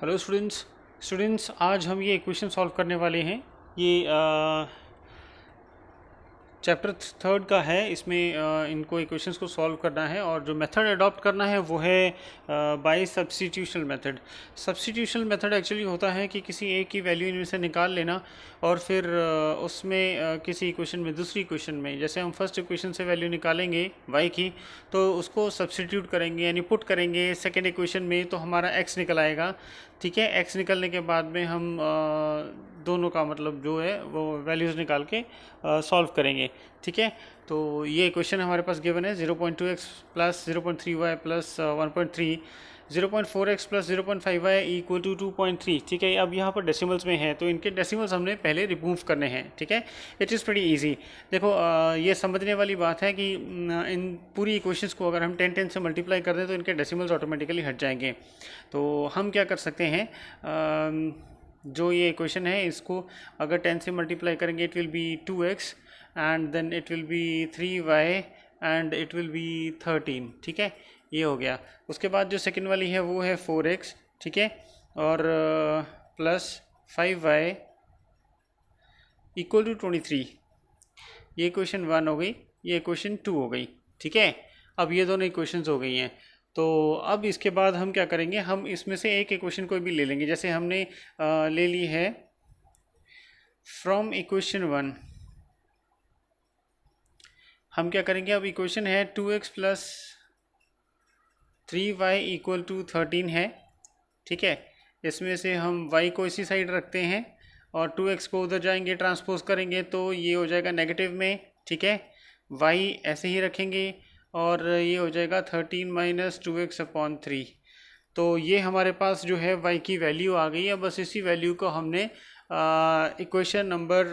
Hello students आज हम ये इक्वेशन सॉल्व करने वाले हैं। ये चैप्टर थर्ड का है। इसमें इनको इक्वेशंस को सॉल्व करना है और जो मेथड अडॉप्ट करना है वो है बाय सब्स्टिट्यूशनल मेथड। सब्स्टिट्यूशनल मेथड एक्चुअली होता है कि किसी एक की वैल्यू इनमें से निकाल लेना और फिर उसमें किसी इक्वेशन में दूसरी इक्वेशन में, जैसे हम फर्स्ट इक्वेशन से वैल्यू निकालेंगे y की, तो उसको सब्स्टिट्यूट करेंगे यानी पुट करेंगे सेकेंड इक्वेशन में, तो हमारा x निकल आएगा। ठीक है, x निकलने के बाद में हम दोनों का मतलब जो है वो वैल्यूज़ निकाल के सॉल्व करेंगे। ठीक है, तो ये इक्वेशन हमारे पास गिवन है 0.2x plus 0.3y plus 1.3, 0.4x plus 0.5y equal to 2.3। ठीक है, अब यहाँ पर डेसिमल्स में है तो इनके डेसिमल्स हमने पहले रिमूव करने हैं। ठीक है, इट इज़ प्रीटी इजी। देखो ये समझने वाली बात है कि इन पूरी इक्वेशंस को अगर हम 10 से मल्टीप्लाई कर दें तो इनके डेसिमल्स ऑटोमेटिकली हट जाएंगे। तो हम क्या कर सकते हैं, जो ये इक्वेशन है इसको अगर 10 से मल्टीप्लाई करेंगे it will be 2x and then it will be 3y and it will be 13। ठीक है, ये हो गया। उसके बाद जो सेकंड वाली है वो है 4x। ठीक है, और प्लस 5y इक्वल टू 23। ये इक्वेशन 1 हो गई, ये इक्वेशन 2 हो गई। ठीक है, अब ये दोनों इक्वेशंस हो गई हैं। तो अब इसके बाद हम क्या करेंगे, हम इसमें से एक इक्वेशन कोई भी ले लेंगे। जैसे हमने ले ली है फ्रॉम इक्वेशन 1, हम क्या करेंगे, अब इक्वेशन है 2x plus 3y equal to 13 है। ठीक है, इसमें से हम y को इसी साइड रखते हैं और 2x को उधर जाएंगे ट्रांसपोज करेंगे तो ये हो जाएगा नेगेटिव में। ठीक है, y ऐसे ही रखेंगे और ये हो जाएगा 13 माइनस 2x अपॉन 3। तो ये हमारे पास जो है y की वैल्यू आ गई है। बस इसी वैल्यू को हमने इक्वेशन नंबर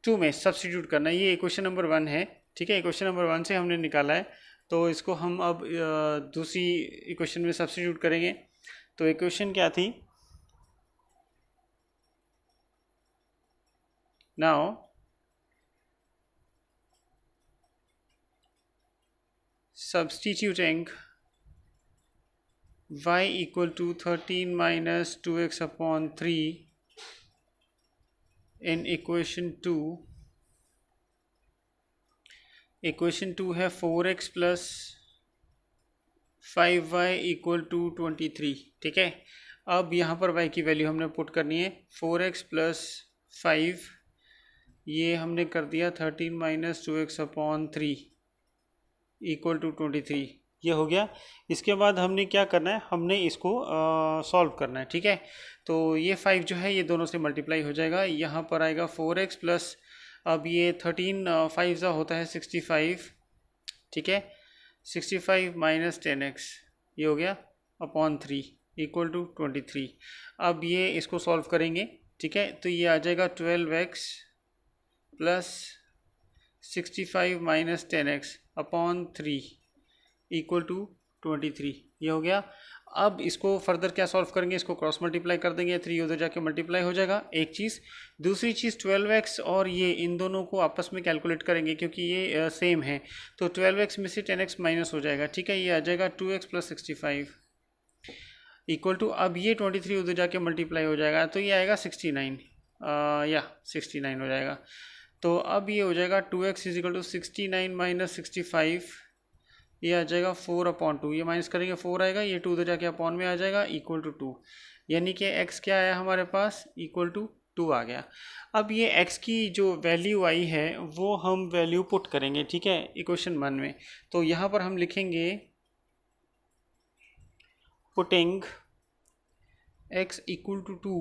2 में सब्स्टिट्यूट करना है। ये इक्वेशन नंबर 1 है। ठीक है, इक्वेशन नंबर 1 से हमने निकाला है तो इसको हम अब दूसरी इक्वेशन में सब्स्टिट्यूट करेंगे। तो इक्वेशन क्या थी, now substituting y equal to 13 minus 2x upon 3 in equation 2। Equation 2 है 4x plus 5y equal to 23। ठीक है, अब यहाँ पर y की वैल्यू हमने पुट करनी है 4x प्लस 5, ये हमने कर दिया 13 minus 2x upon 3 equal to 23। ये हो गया। इसके बाद हमने क्या करना है, हमने इसको सॉल्व करना है। ठीक है, तो ये 5 जो है ये दोनों से मल्टीप्लाई हो जाएगा, यहाँ पर आएगा 4x प्लस, अब ये 13 5 ज़ा होता है 65। ठीक है, 65 माइनस 10x ये हो गया अपॉन 3 इक्वल टू 23। अब ये इसको सॉल्व करेंगे। ठीक है, तो ये आ जाएगा 12x plus 65 minus 10x upon 3 equal to 23। ये हो गया। अब इसको फर्दर क्या सॉल्व करेंगे, इसको क्रॉस मल्टीप्लाई कर देंगे, 3 उधर जाके मल्टीप्लाई हो जाएगा, एक चीज़। दूसरी चीज़ 12x और ये इन दोनों को आपस में कैलकुलेट करेंगे क्योंकि ये सेम है। तो 12x में से 10x माइनस हो जाएगा। ठीक है, ये आ जाएगा 2x प्लस 65 इक्वल टू, अब ये 23 उधर जाके मल्टीप्लाई हो जाएगा तो ये आएगा 69, या 69 हो जाएगा। तो अब ये हो जाएगा 2x is equal to 69 minus 65, ये आ जाएगा 4 अपॉन 2, ये माइनस करेंगे 4 आएगा, ये 2 उधर जाके अपॉन में आ जाएगा इक्वल टू 2, यानी कि x क्या आया हमारे पास, इक्वल टू 2 आ गया। अब ये x की जो वैल्यू आई है वो हम वैल्यू पुट करेंगे। ठीक है, इक्वेशन 1 में, तो यहाँ पर हम लिखेंगे putting x equal to 2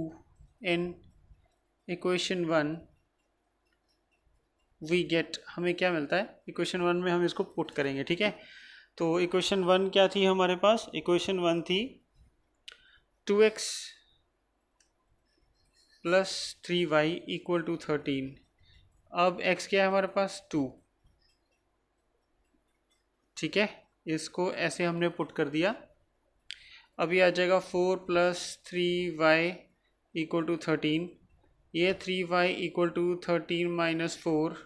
in equation 1 we get, हमें क्या मिलता है, इक्वेशन 1 में हम इसको पुट करेंगे। ठीक है, तो इक्वेशन 1 क्या थी हमारे पास, इक्वेशन 1 थी 2x plus 3y equal to 13। अब x क्या है हमारे पास, 2। ठीक है, इसको ऐसे हमने पुट कर दिया। अब ये आ जाएगा 4 प्लस 3y इक्वल टू 13, ये 3y इक्वल टू 13 माइनस 4,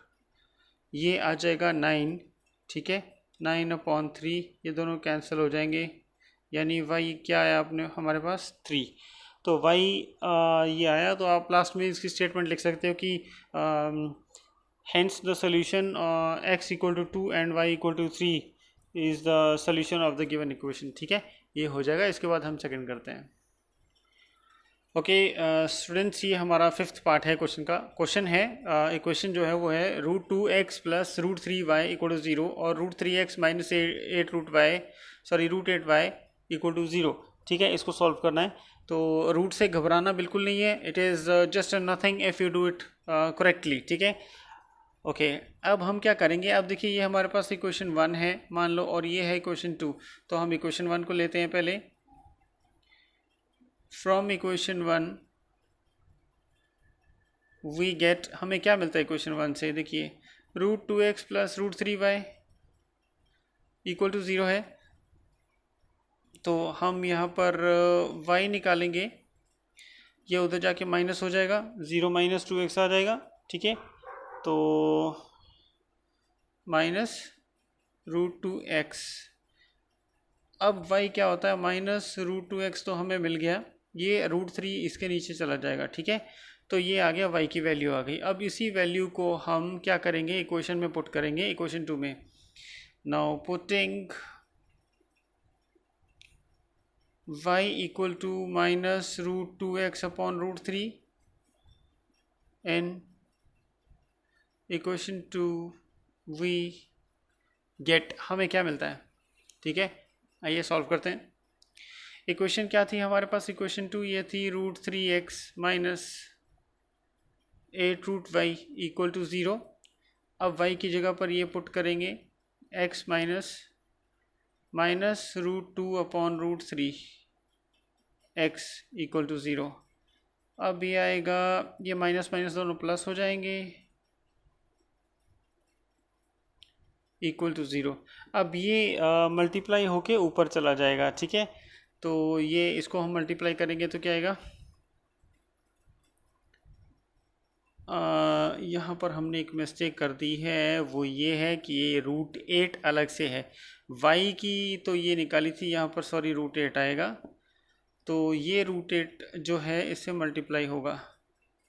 ये आ जाएगा 9। ठीक है, 9 अपॉन 3, ये दोनों कैंसिल हो जाएंगे, यानी y क्या आया अपने हमारे पास 3। तो y ये आया। तो आप लास्ट में इसकी स्टेटमेंट लिख सकते हो कि hence the solution x equal to 2 and y equal to 3 is the solution of the given equation। ठीक है, ये हो जाएगा। इसके बाद हम सेकंड करते हैं। ओके स्टूडेंट्स, ये हमारा फिफ्थ पार्ट है क्वेश्चन का। क्वेश्चन है इक्वेशन जो है वो है √2x plus √3y equal to 0 और √3x minus 8y equal to 0। ठीक है, इसको सॉल्व करना है। तो रूट से घबराना बिल्कुल नहीं है, it is just nothing if you do it correctly. ठीक है, ओके अब हम क्या करेंगे। अब देखिए, ये हमारे पास इक्वेशन 1 है मान लो, और ये है इक्वेशन 2। तो हम इक्वेशन 1 को लेते हैं पहले। फ्रॉम इक्वेशन 1 वी गेट, हमें क्या मिलता है इक्वेशन 1 से। देखिए √2x plus √3y equal to 0 है। तो हम यहाँ पर y निकालेंगे, ये उधर जाके माइनस हो जाएगा, 0 माइनस 2x आ जाएगा। ठीक है, तो माइनस √2x। अब y क्या होता है, माइनस √2x तो हमें मिल गया, ये √3 इसके नीचे चला जाएगा। ठीक है, तो ये आ गया, y की वैल्यू आ गई। अब इसी वैल्यू को हम क्या करेंगे, इक्वेशन में पुट करेंगे, इक्वेशन 2 में। Now putting y equal to minus √2x upon √3 and equation 2 we get, हमें क्या मिलता है। ठीक है, आइए सॉल्व करते हैं। इक्वेशन क्या थी हमारे पास, इक्वेशन 2 ये थी √3x minus 8√y equal to 0। अब y की जगह पर ये पुट करेंगे x minus √2 upon √3 x equal to 0। अब ये आएगा, ये माइनस माइनस दोनों प्लस हो जाएंगे, इक्वल टू 0। अब ये मल्टीप्लाई होके ऊपर चला जाएगा। ठीक है, तो ये इसको हम मल्टीप्लाई करेंगे तो क्या आएगा, यहाँ पर हमने एक मिस्टेक कर दी है, वो ये है कि ये √8 अलग से है। y की तो ये निकाली थी यहाँ पर, सॉरी √8 आएगा। तो ये √8 जो है इससे मल्टीप्लाई होगा।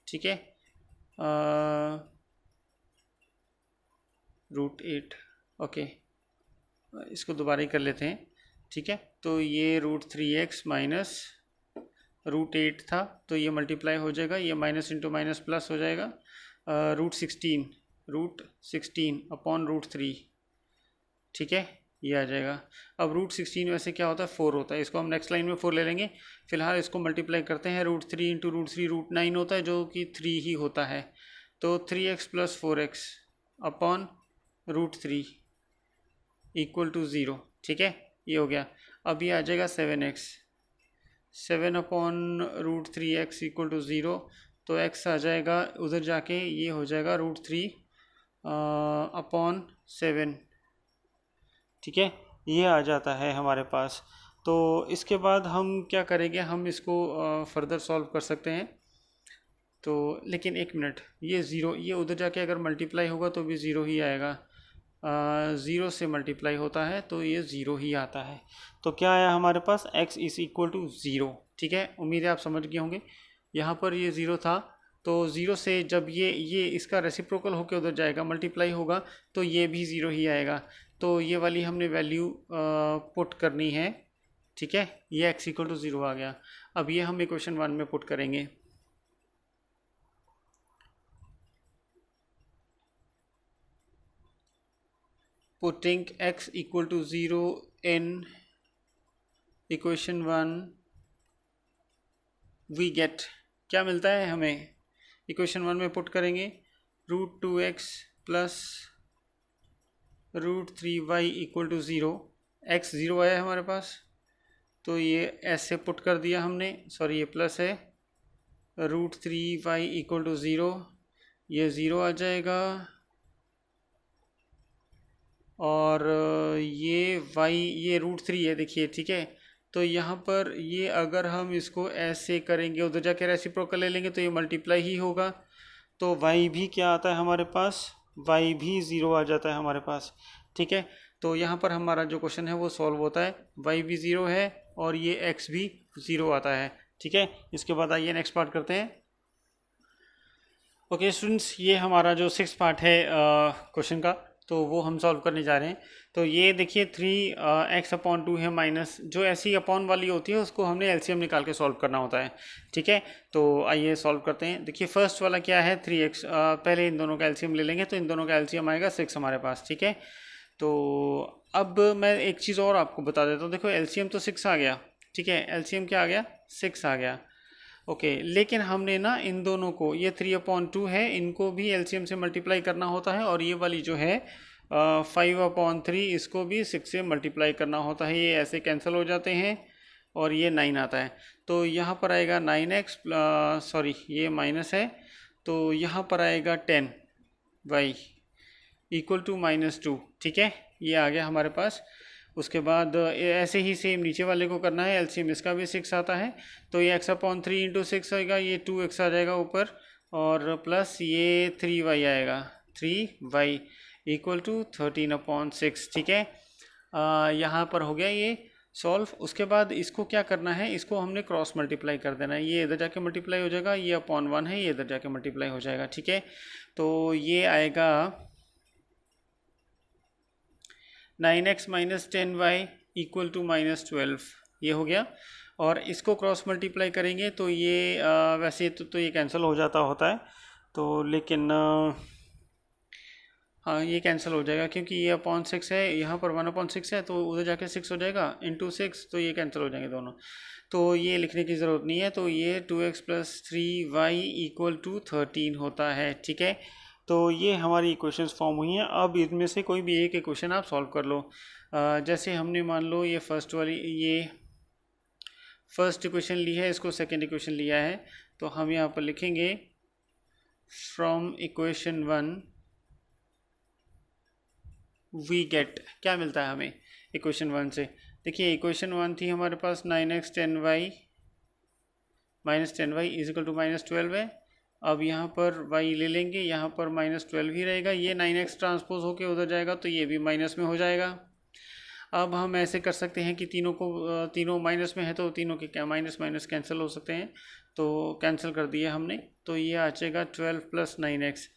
ठीक है, √8, ओके इसको दोबारा ही कर लेते हैं। ठीक है, तो ये √3x माइनस √8 था, तो ये मल्टीप्लाई हो जाएगा, ये माइनस इंटू माइनस प्लस हो जाएगा, √16 अपॉन √3। ठीक है, ये आ जाएगा। अब √16 वैसे क्या होता है, 4 होता है, इसको हम नेक्स्ट लाइन में 4 ले लेंगे। फिलहाल इसको मल्टीप्लाई करते हैं, √3 इंटू √3 √9 होता है, जो कि 3 ही होता है। तो 3x plus 4x upon √3 equal to 0। ठीक है, ये हो गया। अब ये आ जाएगा 7 अपॉन √3x इक्वल टू 0। तो x आ जाएगा उधर जाके, ये हो जाएगा √3 अपॉन 7। ठीक है, ये आ जाता है हमारे पास। तो इसके बाद हम क्या करेंगे, हम इसको फर्दर सॉल्व कर सकते हैं। तो लेकिन एक मिनट, ये 0, ये उधर जाके अगर मल्टीप्लाई होगा तो भी 0 ही आएगा। 0 से मल्टीप्लाई होता है तो ये 0 ही आता है। तो क्या आया हमारे पास, x इज़ इक्वल टू 0। ठीक है, उम्मीद है आप समझ गए होंगे। यहाँ पर ये 0 था, तो 0 से जब ये इसका रेसिप्रोकल होकर उधर जाएगा, मल्टीप्लाई होगा, तो ये भी 0 ही आएगा। तो ये वाली हमने वैल्यू पुट करनी है। ठीक है, ये x इक्वल टू 0 आ गया। अब ये हम इक्वेशन 1 में पुट करेंगे। Putting x equal to 0 in equation 1 we get, क्या मिलता है हमें, इक्वेशन 1 में पुट करेंगे √2x plus √3y equal to 0। x 0 आया हमारे पास, तो ये ऐसे पुट कर दिया हमने, सॉरी ये प्लस है, √3y इक्वल टू 0, ये 0 आ जाएगा। और ये y, ये √3 है देखिए। ठीक है, तो यहाँ पर ये अगर हम इसको ऐसे करेंगे, उधर जाके रेसिप्रोकल ले लेंगे तो ये मल्टीप्लाई ही होगा। तो y भी क्या आता है हमारे पास, y भी 0 आ जाता है हमारे पास। ठीक है, तो यहाँ पर हमारा जो क्वेश्चन है वो सॉल्व होता है। y भी 0 है और ये x भी 0 आता है, ठीक है। इसके बाद आइए नेक्स्ट पार्ट करते हैं। ओके स्टूडेंट्स, ये हमारा जो 6 पार्ट है क्वेश्चन का, तो वो हम सॉल्व करने जा रहे हैं। तो ये देखिए 3x/2 है माइनस, जो ऐसी अपॉन वाली होती है उसको हमने एलसीएम निकाल के सॉल्व करना होता है, ठीक है। तो आइए सॉल्व करते हैं। देखिए फर्स्ट वाला क्या है 3x, पहले इन दोनों का एलसीएम ले लेंगे, तो इन दोनों का एलसीएम आएगा 6 हमारे पास, ठीक है। तो अब मैं एक चीज़ और आपको बता देता हूँ, देखो एलसीएम तो 6 आ गया, ठीक है, एलसीएम क्या आ गया 6 आ गया, ओके। लेकिन हमने ना इन दोनों को, ये 3/2 है, इनको भी एलसीएम से मल्टीप्लाई करना होता है, और ये वाली जो है 5/3 इसको भी 6 से मल्टीप्लाई करना होता है। ये ऐसे कैंसिल हो जाते हैं और ये 9 आता है। तो यहाँ पर आएगा 9x, सॉरी ये माइनस है, तो यहाँ पर आएगा 10y इक्वल टू -2, ठीक है, ये आ गया हमारे पास। उसके बाद ऐसे ही सेम नीचे वाले को करना है, एलसीएम इसका भी 6 आता है, तो ये x/3 इंटू 6 आएगा, ये 2x आ जाएगा ऊपर, और प्लस ये 3y आएगा, 3y इक्वल टू 13/6, ठीक है। यहाँ पर हो गया ये सॉल्व। उसके बाद इसको क्या करना है, इसको हमने क्रॉस मल्टीप्लाई कर देना है, ये इधर जाके मल्टीप्लाई हो जाएगा, ये /1 है, ये इधर जाके मल्टीप्लाई हो जाएगा, ठीक है। तो ये आएगा 9x - 10y इक्वल टू -12, ये हो गया। और इसको क्रॉस मल्टीप्लाई करेंगे तो ये वैसे तो ये कैंसिल हो जाता होता है, तो लेकिन हाँ ये कैंसिल हो जाएगा, क्योंकि ये /6 है, यहाँ पर 1/6 है, तो उधर जाके 6 हो जाएगा इंटू 6, तो ये कैंसिल हो जाएंगे दोनों, तो ये लिखने की ज़रूरत नहीं है। तो ये 2x + 3y इक्वल टू 13 होता है, ठीक है। तो ये हमारी इक्वेशंस फॉर्म हुई हैं। अब इनमें से कोई भी एक इक्वेशन आप सॉल्व कर लो। जैसे हमने मान लो ये फर्स्ट वाली, ये फर्स्ट इक्वेशन ली है, इसको सेकंड इक्वेशन लिया है, तो हम यहाँ पर लिखेंगे फ्रॉम इक्वेशन 1 वी गेट, क्या मिलता है हमें इक्वेशन 1 से। देखिए इक्वेशन 1 थी हमारे पास 9x 10y is equal to -12 है। अब यहाँ पर y ले लेंगे, यहाँ पर -12 ही रहेगा, ये 9x ट्रांसपोज होके उधर जाएगा, तो ये भी माइनस में हो जाएगा। अब हम ऐसे कर सकते हैं कि तीनों माइनस में है, तो तीनों के क्या माइनस माइनस कैंसिल हो सकते हैं, तो कैंसिल कर दिया हमने। तो ये आ जाएगा 12 + 9x,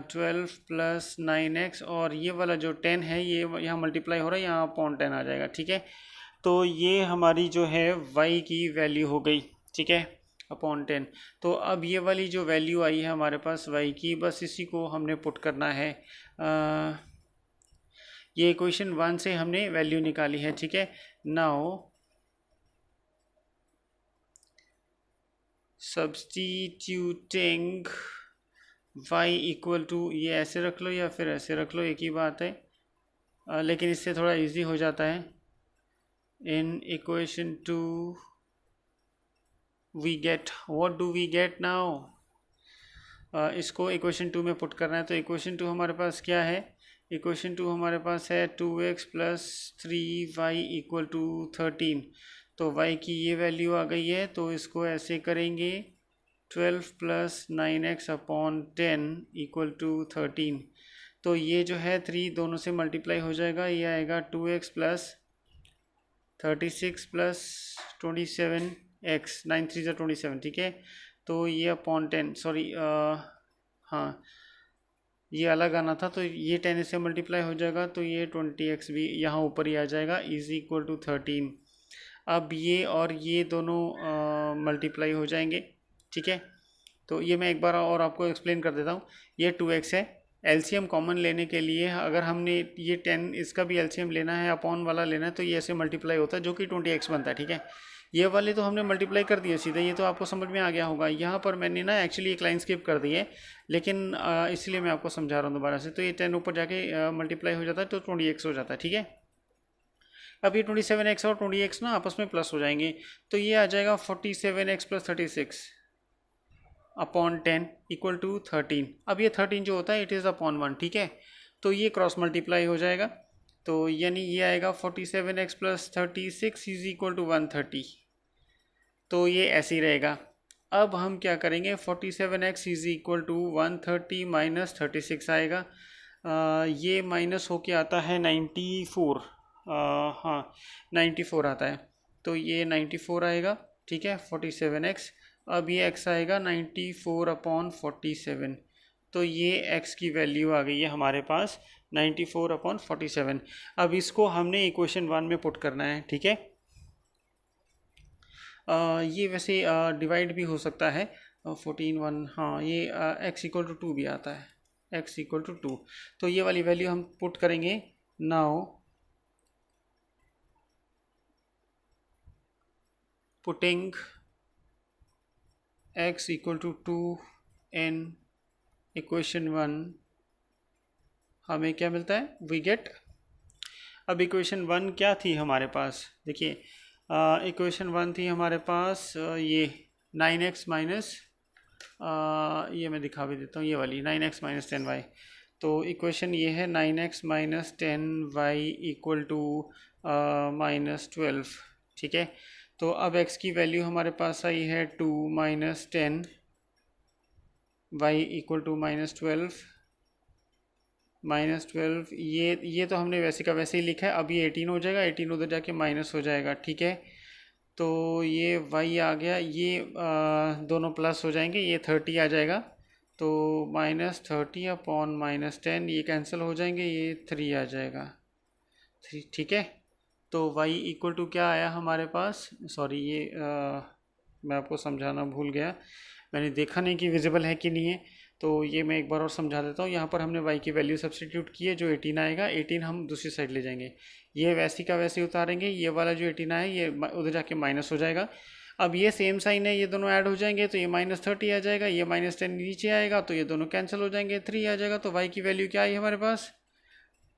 12 + 9x, और ये वाला जो 10 है ये यहाँ मल्टीप्लाई हो रहा है, यहाँ /10 आ जाएगा, ठीक है। तो ये हमारी जो है y की वैल्यू हो गई, ठीक है, /10। तो अब ये वाली जो वैल्यू आई है हमारे पास y की, बस इसी को हमने पुट करना है। ये इक्वेशन 1 से हमने वैल्यू निकाली है, ठीक है। Now substituting y equal to, ये ऐसे रख लो या फिर ऐसे रख लो, एक ही बात है, लेकिन इससे थोड़ा इजी हो जाता है। In equation 2 we get, what do we get now, इसको इक्वेशन 2 में पुट करना है। तो इक्वेशन 2 हमारे पास क्या है, इक्वेशन 2 हमारे पास है 2x + 3y इक्वल टू 13। तो y की ये वैल्यू आ गई है, तो इसको ऐसे करेंगे 12 + 9x/10 इक्वल टू 13। तो ये जो है 3 दोनों से मल्टीप्लाई हो जाएगा, ये आएगा 2x + 36 + 27x, 9 3 = 27, ठीक है। तो ये /10, सॉरी हाँ ये अलग आना था, तो ये 10 से मल्टीप्लाई हो जाएगा, तो ये 20x भी यहाँ ऊपर ही आ जाएगा, इज इक्वल टू 13। अब ये और ये दोनों मल्टीप्लाई हो जाएंगे, ठीक है। तो ये मैं एक बार और आपको एक्सप्लेन कर देता हूँ। ये 2x है, एलसीएम कॉमन लेने के लिए अगर हमने ये 10 इसका भी एलसीएम लेना है, अपॉन वाला लेना है, तो ये ऐसे मल्टीप्लाई होता है, जो कि 20x बनता है, ठीक है। ये वाले तो हमने मल्टीप्लाई कर दिए सीधे, ये तो आपको समझ में आ गया होगा। यहाँ पर मैंने ना एक्चुअली एक लाइन स्किप कर दी है, लेकिन इसलिए मैं आपको समझा रहा हूँ दोबारा से। तो ये 10 ऊपर जाके मल्टीप्लाई हो जाता है, तो 20x हो जाता है, ठीक है। अब ये 27x और 20x ना आपस में प्लस हो जाएंगे, तो ये आ जाएगा 47x + 36 /10 इक्वल टू 13। अब ये 13 जो होता है इट इज़ /1, ठीक है। तो ये क्रॉस मल्टीप्लाई हो जाएगा, तो यानी ये आएगा 47x + 36 इज इक्वल टू 130। तो ये ऐसे ही रहेगा। अब हम क्या करेंगे, 47x इज इक्वल टू 130 - 36 आएगा, ये माइनस होके आता है 94, हाँ 94 आता है। तो ये 94 आएगा, ठीक है, 47x। अब ये x आएगा 94/47, तो ये x की वैल्यू आ गई है हमारे पास 94/47। अब इसको हमने इक्वेशन 1 में पुट करना है, ठीक है। ये वैसे डिवाइड भी हो सकता है 14 1, हाँ ये x इक्वल टू 2 भी आता है, x इक्वल टू 2। तो ये वाली वैल्यू हम पुट करेंगे। Now putting x equal to 2 in equation 1 हमें क्या मिलता है, वी गेट। अब इक्वेशन 1 क्या थी हमारे पास, देखिए इक्वेशन 1 थी हमारे पास ये 9x माइनस, ये मैं दिखा भी देता हूँ, ये वाली 9x माइनस 10y। तो इक्वेशन ये है 9x minus 10y equal to -12, ठीक है। तो अब x की वैल्यू हमारे पास आई है 2 माइनस 10 y इक्वल टू -12 ये तो हमने वैसे का वैसे ही लिखा है। अब ये 18 हो जाएगा, 18 उधर जाके माइनस हो जाएगा, ठीक है। तो ये y आ गया, ये दोनों प्लस हो जाएंगे, ये 30 आ जाएगा, तो -30/-10 ये कैंसिल हो जाएंगे, ये 3 आ जाएगा, ठीक है। तो y इक्वल टू क्या आया हमारे पास, सॉरी ये मैं आपको समझाना भूल गया, मैंने देखा नहीं कि विजिबल है कि नहीं है, तो ये मैं एक बार और समझा देता हूँ। यहाँ पर हमने y की वैल्यू सब्सटीट्यूट की है, जो 18 आएगा, 18 हम दूसरी साइड ले जाएंगे, ये वैसी का वैसे उतारेंगे, ये वाला जो 18 है ये उधर जाके माइनस हो जाएगा। अब ये सेम साइन है, ये दोनों ऐड हो जाएंगे, तो ये -30 आ जाएगा, ये -10 नीचे आएगा, तो ये दोनों कैंसिल हो जाएंगे, 3 आ जाएगा। तो y की वैल्यू क्या आई हमारे पास,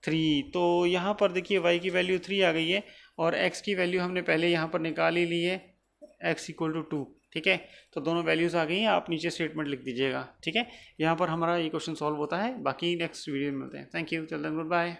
3। तो यहाँ पर देखिए y की वैल्यू 3 आ गई है, और x की वैल्यू हमने पहले यहाँ पर निकाल ही ली है, x इक्वल टू 2, ठीक है। तो दोनों वैल्यूज़ आ गई हैं, आप नीचे स्टेटमेंट लिख दीजिएगा, ठीक है। यहाँ पर हमारा ये क्वेश्चन सॉल्व होता है, बाकी नेक्स्ट वीडियो में मिलते हैं। Thank you, till then good bye.